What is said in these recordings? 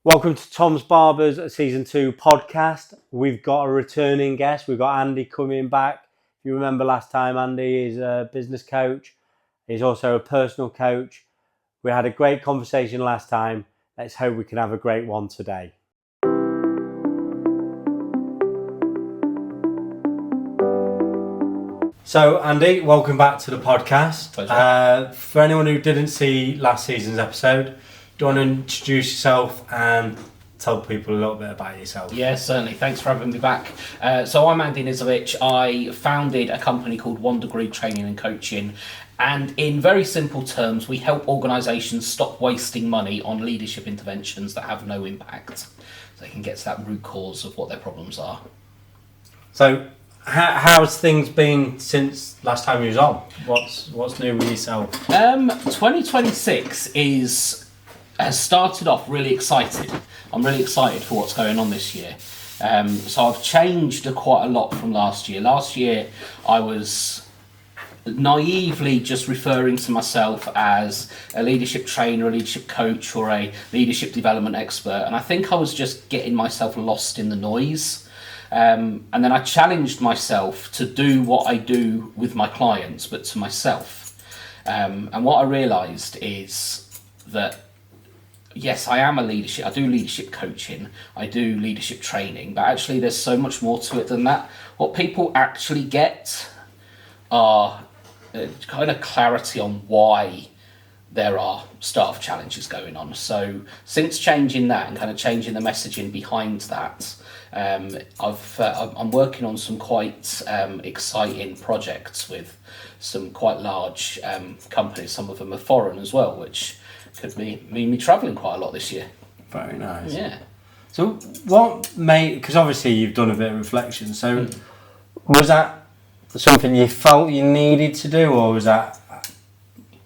Welcome to Toms Barbers Season 2 podcast. We've got a returning guest. We've got Andy coming back. If you remember last time, Andy is a business coach. He's also a personal coach. We had a great conversation last time. Let's hope we can have a great one today. So, Andy, welcome back to the podcast. For anyone who didn't see last season's episode, do you want to introduce yourself and tell people a little bit about yourself? Yeah, certainly. Thanks for having me back. So I'm Andy Nisevic. I founded a company called 1 Degree Training and Coaching. And in very simple terms, we help organisations stop wasting money on leadership interventions that have no impact. So they can get to that root cause of what their problems are. So how's things been since last time you was on? What's new with yourself? 2026 has started off really excited. I'm really excited for what's going on this year. So I've changed quite a lot from last year. Last year I was naively just referring to myself as a leadership trainer, a leadership coach, or a leadership development expert. And I think I was just getting myself lost in the noise. And then I challenged myself to do what I do with my clients, but to myself. And what I realised is that yes, I am a leadership. I do leadership coaching. I do leadership training, but actually there's so much more to it than that. What people actually get are kind of clarity on why there are staff challenges going on. So since changing that and kind of changing the messaging behind that, I'm working on some quite exciting projects with some quite large companies. Some of them are foreign as well, which could mean me travelling quite a lot this year. Very nice. Yeah. So what made, because obviously you've done a bit of reflection, so was that something you felt you needed to do, or was that,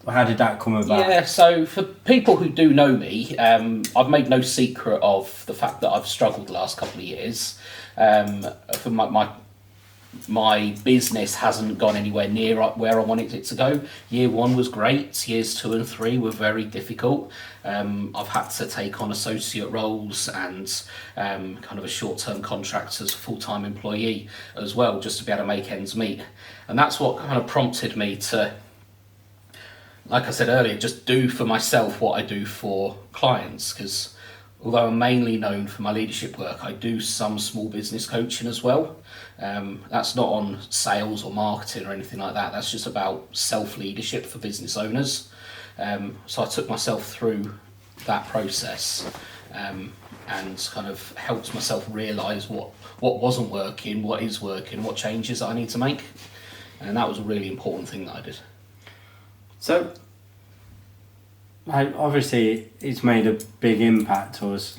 how did that come about? Yeah, so for people who do know me, I've made no secret of the fact that I've struggled the last couple of years. For my business hasn't gone anywhere near where I wanted it to go. Year 1 was great. Years 2 and 3 were very difficult. I've had to take on associate roles and kind of a short-term contract as a full-time employee as well, just to be able to make ends meet. And that's what kind of prompted me to, like I said earlier, just do for myself what I do for clients. Because although I'm mainly known for my leadership work, I do some small business coaching as well. That's not on sales or marketing or anything like that. That's just about self-leadership for business owners. So I took myself through that process and kind of helped myself realise what wasn't working, what is working, what changes that I need to make. And that was a really important thing that I did. So, obviously, it's made a big impact to us,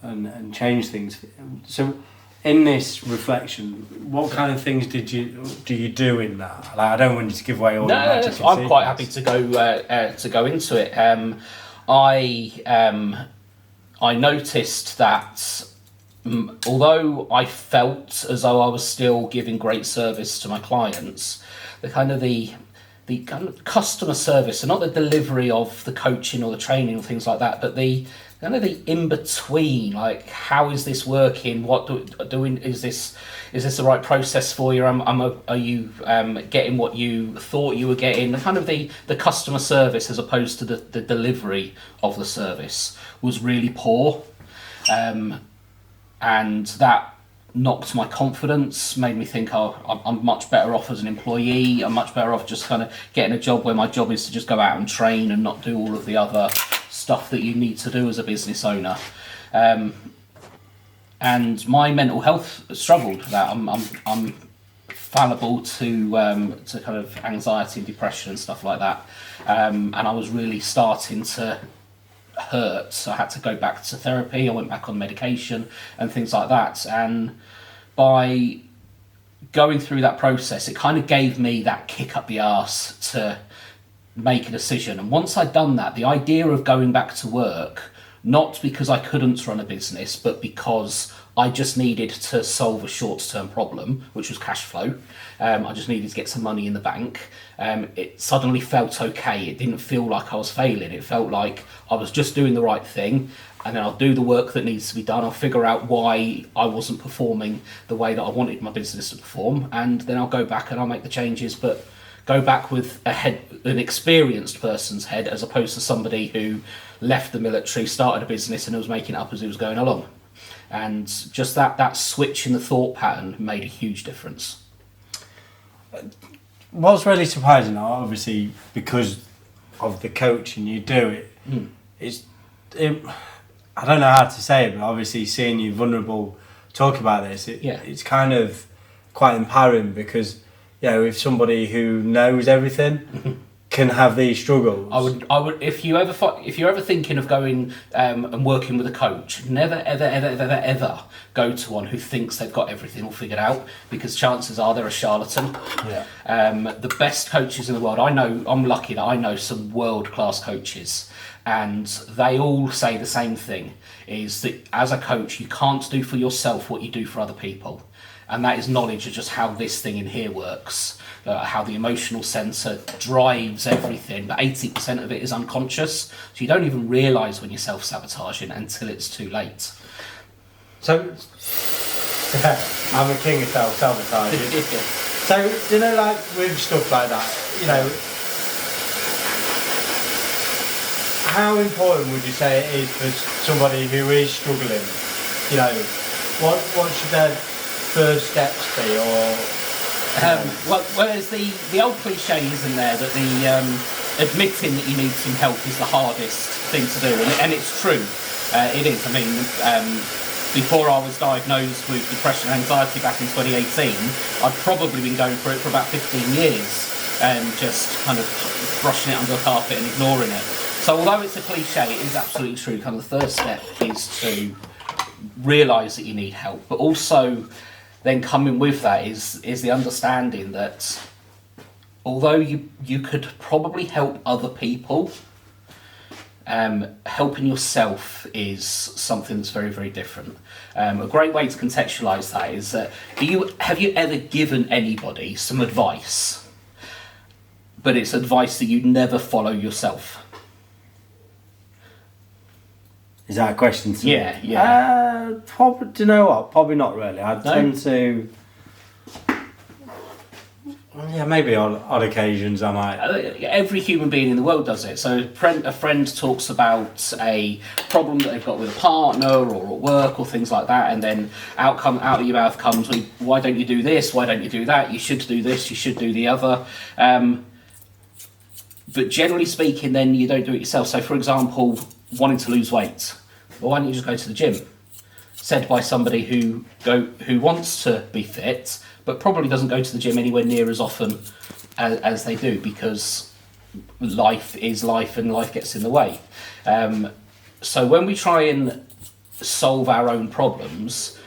and changed things. So, in this reflection, what kind of things do you do in that? Like, I don't want you to give away all the magic. No, I'm quite happy to go into it. I noticed that although I felt as though I was still giving great service to my clients, the kind of customer service, and not the delivery of the coaching or the training or things like that, but the kind of the in between, like, how is this working? What is this the right process for you? Are you getting what you thought you were getting? The kind of the customer service as opposed to the delivery of the service was really poor, and that knocked my confidence, made me think, I'm much better off as an employee. I'm much better off just kind of getting a job where my job is to just go out and train and not do all of the other stuff that you need to do as a business owner. And my mental health struggled with that. I'm fallible to kind of anxiety and depression and stuff like that. And I was really starting to hurt, so I had to go back to therapy. I went back on medication and things like that, and by going through that process, it kind of gave me that kick up the arse to make a decision. And once I'd done that, the idea of going back to work not because I couldn't run a business, but because I just needed to solve a short-term problem, which was cash flow. I just needed to get some money in the bank. It suddenly felt okay. It didn't feel like I was failing. It felt like I was just doing the right thing, and then I'll do the work that needs to be done. I'll figure out why I wasn't performing the way that I wanted my business to perform, and then I'll go back and I'll make the changes, but go back with an experienced person's head, as opposed to somebody who left the military, started a business, and was making it up as he was going along. And just that switch in the thought pattern made a huge difference. What's really surprising, obviously, because of the coaching you do, I don't know how to say it, but obviously seeing you vulnerable talk about this, it's kind of quite empowering, because if somebody who knows everything can have these struggles. I would if you're ever thinking of going and working with a coach, never ever go to one who thinks they've got everything all figured out, because chances are they're a charlatan. The best coaches in the world, I'm lucky that I know some world-class coaches, and they all say the same thing, is that as a coach you can't do for yourself what you do for other people. And that is knowledge of just how this thing in here works, how the emotional sensor drives everything, but 80% of it is unconscious, so you don't even realise when you're self-sabotaging until it's too late. So, I'm a king of self-sabotaging. So, like with stuff like that, how important would you say it is for somebody who is struggling? What should their first steps be, or whereas the old cliche isn't there that the admitting that you need some help is the hardest thing to do, and it's true. It is. I mean, before I was diagnosed with depression and anxiety back in 2018, I'd probably been going through it for about 15 years, and just kind of brushing it under the carpet and ignoring it. So although it's a cliche, it is absolutely true. Kind of the first step is to realise that you need help, but also then coming with that is the understanding that although you could probably help other people, helping yourself is something that's very, very different. A great way to contextualise that is that have you ever given anybody some advice, but it's advice that you never follow yourself? Is that a question to me? Yeah. Probably. Do you know what? Probably not really. I tend to. Yeah, maybe on odd occasions I might. Every human being in the world does it. So a friend talks about a problem that they've got with a partner or at work or things like that, and then out of your mouth comes, why don't you do this? Why don't you do that? You should do this. You should do the other. But generally speaking, then you don't do it yourself. So, for example, wanting to lose weight, well, why don't you just go to the gym? Said by somebody who wants to be fit, but probably doesn't go to the gym anywhere near as often as they do, because life is life and life gets in the way. So when we try and solve our own problems,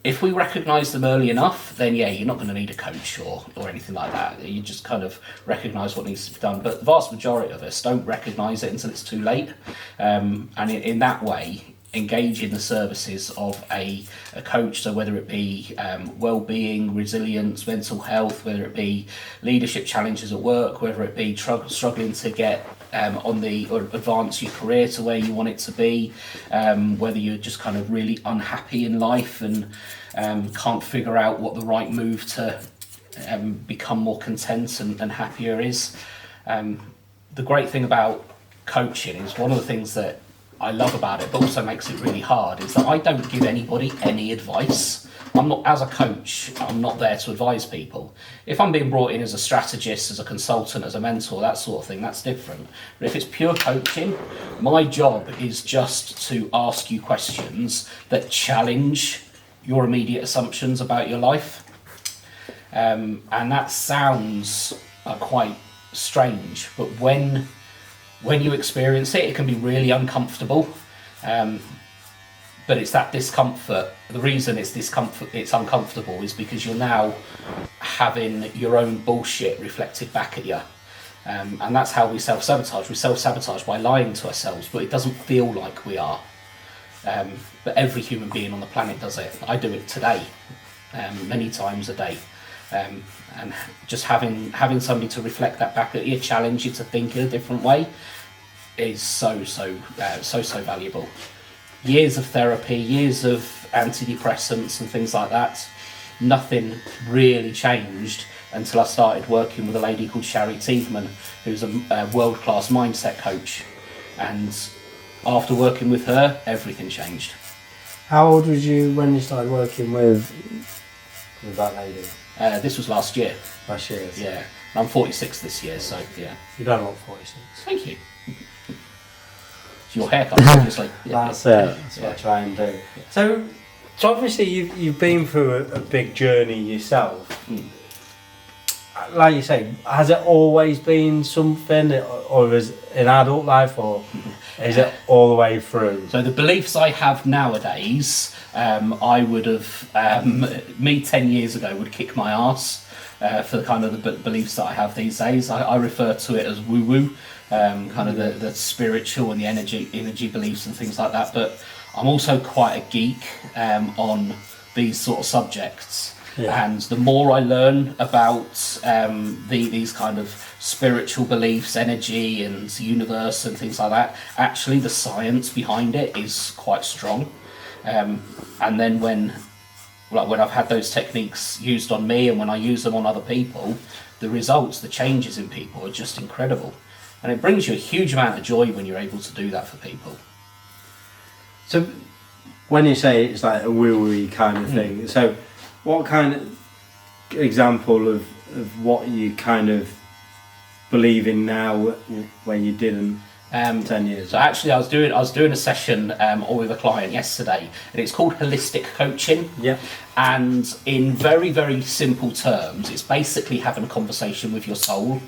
if we recognise them early enough, then you're not going to need a coach or anything like that. You just kind of recognise what needs to be done. But the vast majority of us don't recognise it until it's too late. And in that way, engage in the services of a coach. So whether it be well-being, resilience, mental health, whether it be leadership challenges at work, whether it be struggling to get or advance your career to where you want it to be, whether you're just kind of really unhappy in life and can't figure out what the right move to become more content and happier is. The great thing about coaching is, one of the things that I love about it, but also makes it really hard, is that I don't give anybody any advice. I'm not, as a coach, I'm not there to advise people. If I'm being brought in as a strategist, as a consultant, as a mentor, that sort of thing, that's different. But if it's pure coaching, my job is just to ask you questions that challenge your immediate assumptions about your life. And that sounds quite strange, but when you experience it, it can be really uncomfortable. But it's that discomfort. The reason it's uncomfortable is because you're now having your own bullshit reflected back at you. And that's how we self-sabotage. We self-sabotage by lying to ourselves, but it doesn't feel like we are. But every human being on the planet does it. I do it today, many times a day. And just having somebody to reflect that back at you, challenge you to think in a different way, is so valuable. Years of therapy, years of antidepressants and things like that, nothing really changed until I started working with a lady called Shari Tiedemann, who's a world-class mindset coach. And after working with her, everything changed. How old was you when you started working with that lady? This was last year. Last year? Yeah. I'm 46 this year, so yeah. You don't look 46. Thank you. It's your haircut, obviously. That's it. That's what I try and do. So obviously you've been through a big journey yourself. Like you say, has it always been something, or is it in adult life, or is it all the way through? So the beliefs I have nowadays, I would have, me 10 years ago would kick my arse for the kind of the beliefs that I have these days. I refer to it as woo-woo, kind of the spiritual and the energy beliefs and things like that. But I'm also quite a geek on these sort of subjects. Yeah. And the more I learn about these kind of spiritual beliefs, energy and universe and things like that, actually the science behind it is quite strong. And then when I've had those techniques used on me and when I use them on other people, the results, the changes in people are just incredible. And it brings you a huge amount of joy when you're able to do that for people. So when you say it's like a woo-woo kind of thing, so what kind of example of what you kind of believe in now when you didn't 10 years so ago? Actually I was doing a session with a client yesterday, and it's called holistic coaching. Yeah. And in very, very simple terms, it's basically having a conversation with your soul.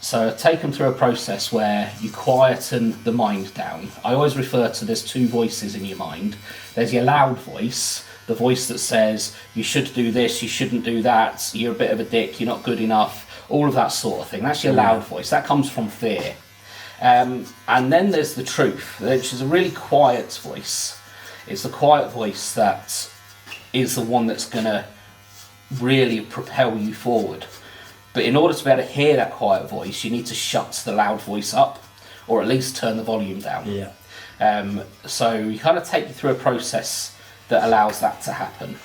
So take them through a process where you quieten the mind down. I always refer to there's two voices in your mind. There's your loud voice, the voice that says you should do this, you shouldn't do that, you're a bit of a dick, you're not good enough, all of that sort of thing. That's your loud voice. That comes from fear. And then there's the truth, which is a really quiet voice. It's the quiet voice that is the one that's going to really propel you forward. But in order to be able to hear that quiet voice, you need to shut the loud voice up, or at least turn the volume down. Yeah. So you kind of take you through a process that allows that to happen.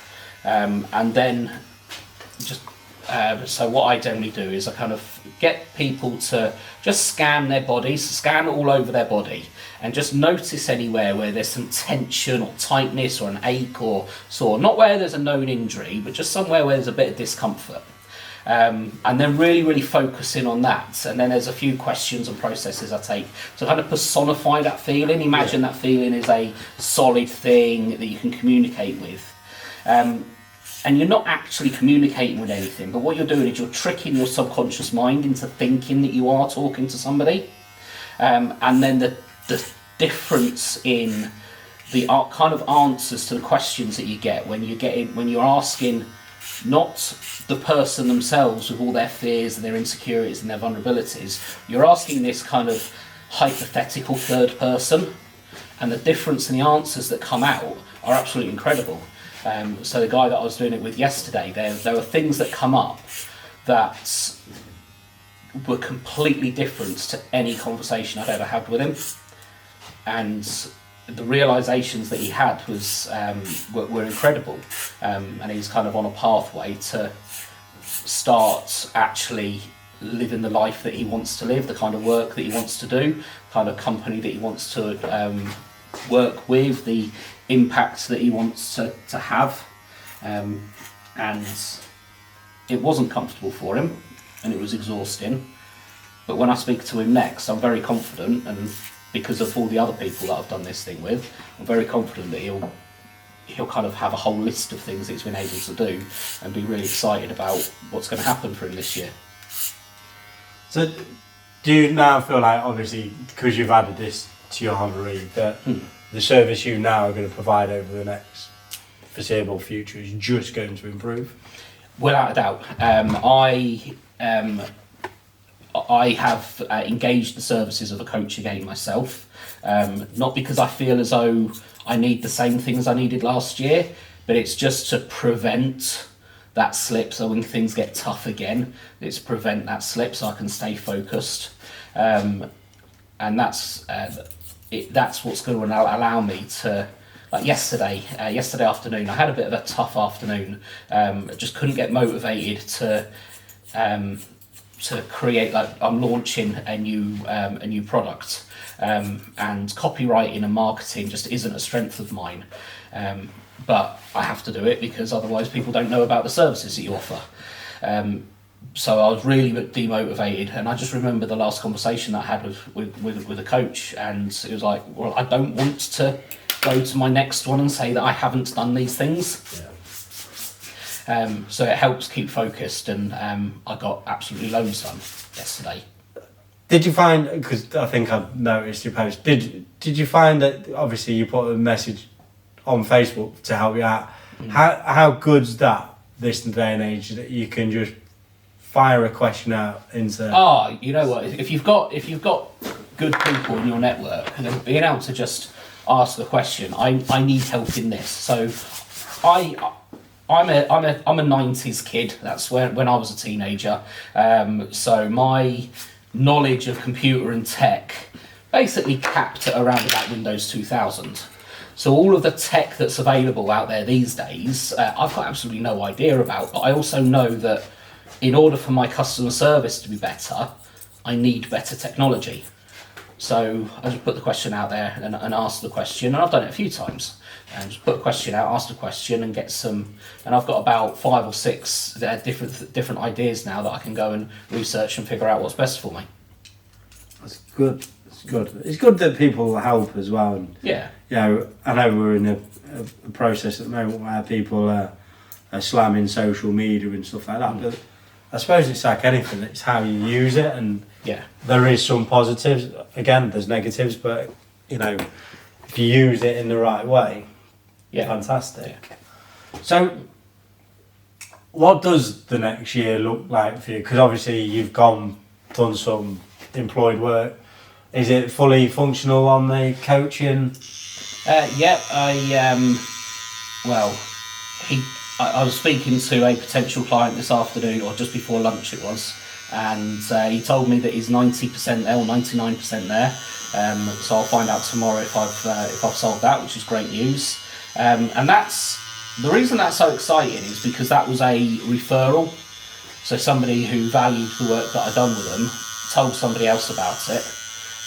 And then just so what I generally do is I kind of get people to just scan their bodies, scan all over their body, and just notice anywhere where there's some tension or tightness or an ache or sore. Not where there's a known injury, but just somewhere where there's a bit of discomfort. And then really focus in on that. And then there's a few questions and processes I take to kind of personify that feeling. Imagine that feeling is a solid thing that you can communicate with. And you're not actually communicating with anything, but what you're doing is you're tricking your subconscious mind into thinking that you are talking to somebody. And then the difference in the kind of answers to the questions that you get when you're asking not the person themselves with all their fears and their insecurities and their vulnerabilities, you're asking this kind of hypothetical third person, and the difference in the answers that come out are absolutely incredible. So the guy that I was doing it with yesterday, there were things that come up that were completely different to any conversation I'd ever had with him, and the realizations that he had were incredible, and he's kind of on a pathway to start actually living the life that he wants to live, the kind of work that he wants to do, kind of company that he wants to work with, the impact that he wants to have, and it wasn't comfortable for him and it was exhausting, but when I speak to him next, I'm very confident, and because of all the other people that I've done this thing with, I'm very confident that he'll kind of have a whole list of things that he's been able to do and be really excited about what's going to happen for him this year. So do you now feel like, obviously, because you've added this to your hobby, that the service you now are going to provide over the next foreseeable future is just going to improve? Without a doubt. I have engaged the services of a coach again myself. Not because I feel as though I need the same things I needed last year, but it's just to prevent that slip. So when things get tough again, it's prevent that slip so I can stay focused. And that's what's going to allow me to, like yesterday afternoon, I had a bit of a tough afternoon. Just couldn't get motivated to create, like, I'm launching a new product, and copywriting and marketing just isn't a strength of mine. But I have to do it because otherwise people don't know about the services that you offer. So I was really demotivated, and I just remember the last conversation that I had with a coach, and it was like, well, I don't want to go to my next one and say that I haven't done these things. Yeah. So it helps keep focused, and I got absolutely loads done yesterday. Did you find, because I think I've noticed your post, did you find that obviously you put a message on Facebook to help you out? How good's that this day and age that you can just fire a question out into? You know what? If you've got good people in your network, then being able to just ask the question, I need help in this. So I'm a 90s kid. That's when I was a teenager. So my knowledge of computer and tech basically capped at around about Windows 2000. So all of the tech that's available out there these days, I've got absolutely no idea about, but I also know that in order for my customer service to be better, I need better technology. So I just put the question out there and ask the question, and I've done it a few times. And just put a question out, ask the question, and get some. And I've got about 5 or 6 different ideas now that I can go and research and figure out what's best for me. That's good. It's good. It's good that people help as well. And, yeah. You know, I know we're in a process at the moment where people are slamming social media and stuff like that, but I suppose it's like anything, it's how you use it, and there is some positives. Again, there's negatives, but you know, if you use it in the right way, fantastic. Yeah. So, what does the next year look like for you? Because obviously you've done some employed work. Is it fully functional on the coaching? I was speaking to a potential client this afternoon, or just before lunch it was, and he told me that he's 90% there or 99% there. So I'll find out tomorrow if I've solved that, which is great news. And that's the reason that's so exciting is because that was a referral. So somebody who valued the work that I'd done with them told somebody else about it.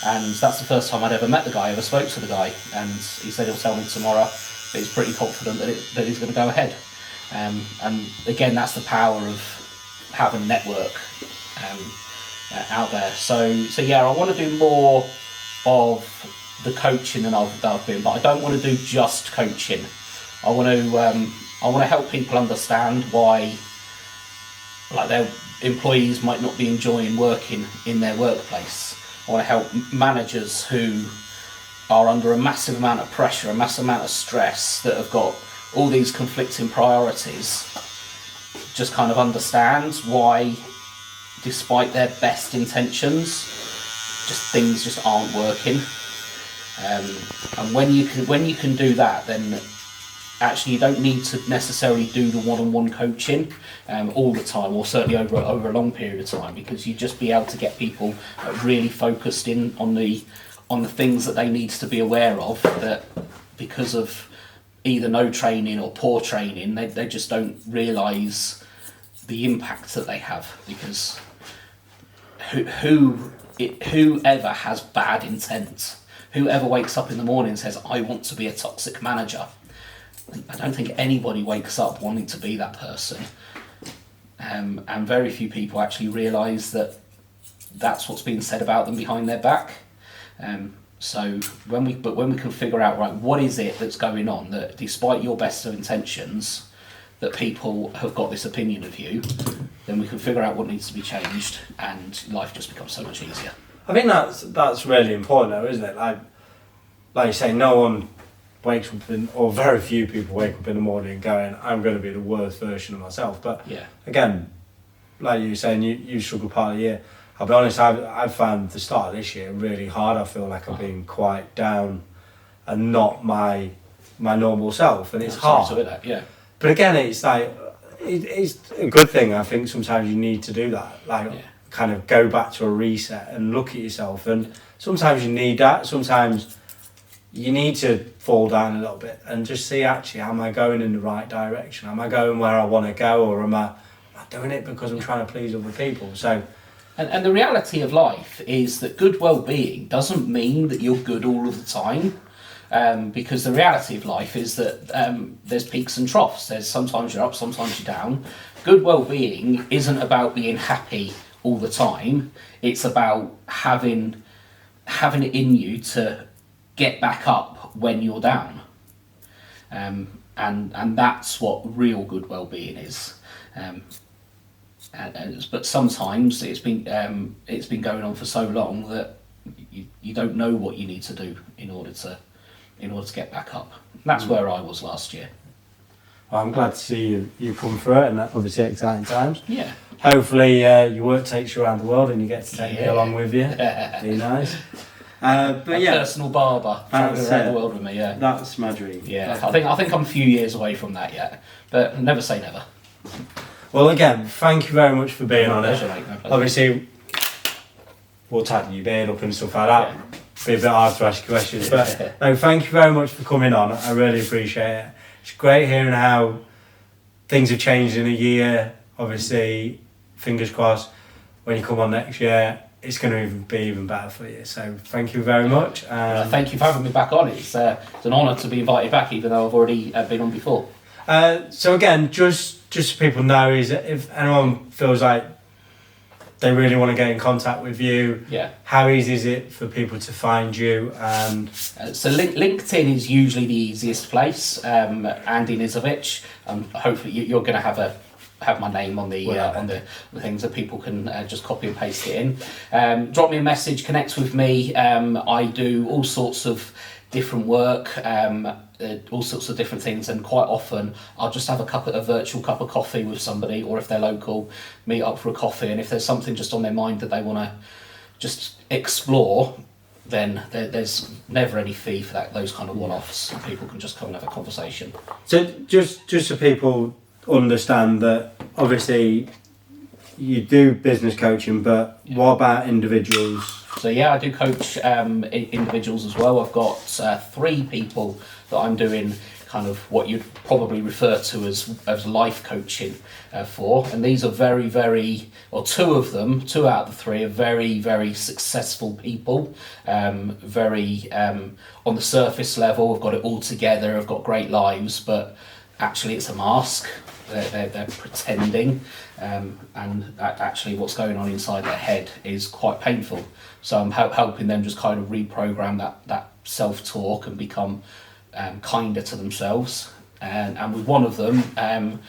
And that's the first time I'd ever met the guy, ever spoke to the guy. And he said he'll tell me tomorrow, but he's pretty confident that he's going to go ahead. And again, that's the power of having a network out there. So yeah, I want to do more of the coaching than I've been, but I don't want to do just coaching. I want to help people understand why, like, their employees might not be enjoying working in their workplace. I want to help managers who are under a massive amount of pressure, a massive amount of stress, that have got all these conflicting priorities, just kind of understand why, despite their best intentions, just things just aren't working. And when you can do that, then actually you don't need to necessarily do the one-on-one coaching all the time, or certainly over a long period of time, because you just be able to get people really focused in on the things that they need to be aware of, that because of either no training or poor training, they just don't realise the impact that they have, because whoever has bad intent, whoever wakes up in the morning and says, I want to be a toxic manager, I don't think anybody wakes up wanting to be that person. And very few people actually realise that that's what's being said about them behind their back. So when we can figure out, right, what is it that's going on, that despite your best of intentions, that people have got this opinion of you, then we can figure out what needs to be changed, and life just becomes so much easier. I think that's really important, though, isn't it? Like you say, no one wakes up or very few people wake up in the morning going, I'm going to be the worst version of myself. But again, like you were saying, you struggle part of the year. I'll be honest, I've found the start of this year really hard. I feel like I've been quite down and not my normal self, and it's hard. That, yeah. But again, it's like, it's a good thing. I think sometimes you need to do that, like kind of go back to a reset and look at yourself. And sometimes you need that. Sometimes you need to fall down a little bit and just see, actually, am I going in the right direction? Am I going where I want to go, or am I doing it because I'm trying to please other people? So, and the reality of life is that good well-being doesn't mean that you're good all of the time. Because the reality of life is that there's peaks and troughs. There's sometimes you're up, sometimes you're down. Good well-being isn't about being happy all the time. It's about having it in you to get back up when you're down. And that's what real good well-being is. But sometimes it's been going on for so long that you don't know what you need to do in order to get back up. And that's where I was last year. Well, I'm glad to see you come through it, and that's obviously exciting times. Yeah. Hopefully your work takes you around the world and you get to take me along with you. Be nice. But personal barber traveling around the world with me. Yeah. That's my dream. Yeah. I think I'm a few years away from that yet, but never say never. Well, again, thank you very much for being on it. Mate, obviously, we'll tighten your beard up and stuff like that. Yeah. Be a bit hard to ask questions, but no, thank you very much for coming on. I really appreciate it. It's great hearing how things have changed in a year. Obviously, fingers crossed, when you come on next year, it's going to be even better for you. So thank you very much. Thank you for having me back on. It's an honour to be invited back, even though I've already been on before. So again, just so people know, is that if anyone feels like they really want to get in contact with you, how easy is it for people to find you? And so LinkedIn is usually the easiest place. Andy Nisevic. Hopefully you're going to have my name on the things that people can just copy and paste it in. Drop me a message, connect with me. I do all sorts of different work, all sorts of different things, and quite often I'll just have a virtual cup of coffee with somebody, or if they're local, meet up for a coffee, and if there's something just on their mind that they want to just explore, then there's never any fee for those kind of one-offs. People can just come and have a conversation. So just so people understand that, obviously you do business coaching, but what about individuals? So I do coach individuals as well. I've got 3 people that I'm doing kind of what you'd probably refer to as life coaching for, and these are very, very, or 2 out of the 3 are very, very successful people, very on the surface level, have got it all together, have got great lives, but actually it's a mask. They're pretending, and actually what's going on inside their head is quite painful. So I'm helping them just kind of reprogram that self-talk and become kinder to themselves. And with one of them,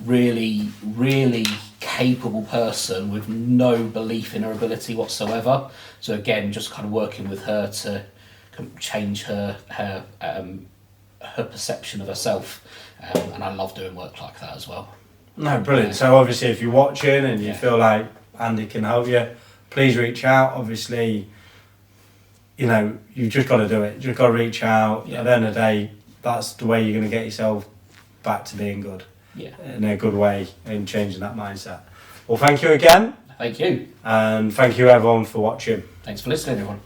really, really capable person with no belief in her ability whatsoever. So again, just kind of working with her to change her perception of herself. And I love doing work like that as well. No, brilliant. So obviously if you're watching and you feel like Andy can help you, please reach out. Obviously, you've just got to do it. You've just got to reach out. At the end of the day, that's the way you're going to get yourself back to being good. In a good way, and changing that mindset. Well, thank you again. Thank you. And thank you everyone for watching. Thanks for listening, everyone.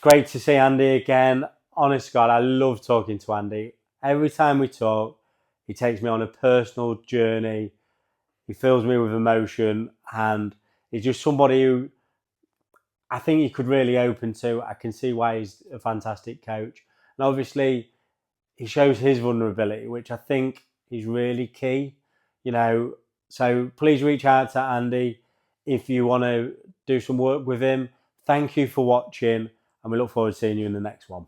Great to see Andy again. Honest to God, I love talking to Andy. Every time we talk, he takes me on a personal journey. He fills me with emotion, and he's just somebody who I think you could really open to. I can see why he's a fantastic coach. And obviously, he shows his vulnerability, which I think is really key. So please reach out to Andy if you want to do some work with him. Thank you for watching, and we look forward to seeing you in the next one.